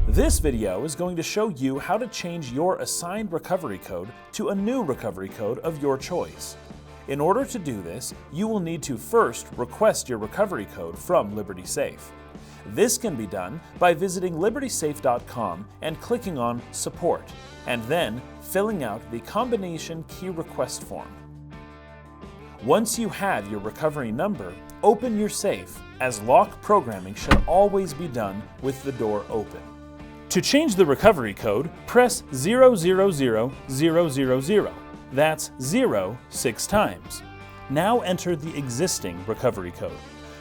This video is going to show you how to change your assigned recovery code to a new recovery code of your choice. In order to do this, you will need to first request your recovery code from LibertySafe. This can be done by visiting libertysafe.com and clicking on Support, and then filling out the combination key request form. Once you have your recovery number, open your safe, as lock programming should always be done with the door open. To change the recovery code, press 000000. That's 0 6 times. Now enter the existing recovery code.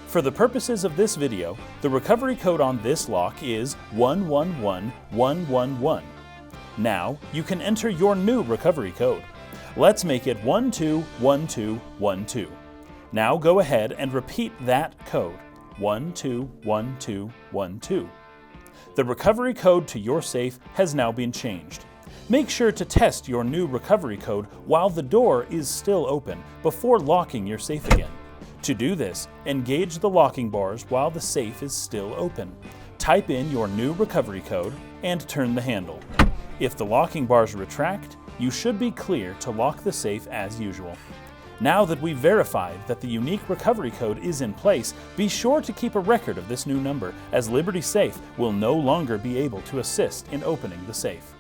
For the purposes of this video, the recovery code on this lock is 111111. Now you can enter your new recovery code. Let's make it 121212. Now go ahead and repeat that code, 121212. The recovery code to your safe has now been changed. Make sure to test your new recovery code while the door is still open before locking your safe again. To do this, engage the locking bars while the safe is still open. Type in your new recovery code and turn the handle. If the locking bars retract, you should be clear to lock the safe as usual. Now that we've verified that the unique recovery code is in place, be sure to keep a record of this new number, as LibertySafe will no longer be able to assist in opening the safe.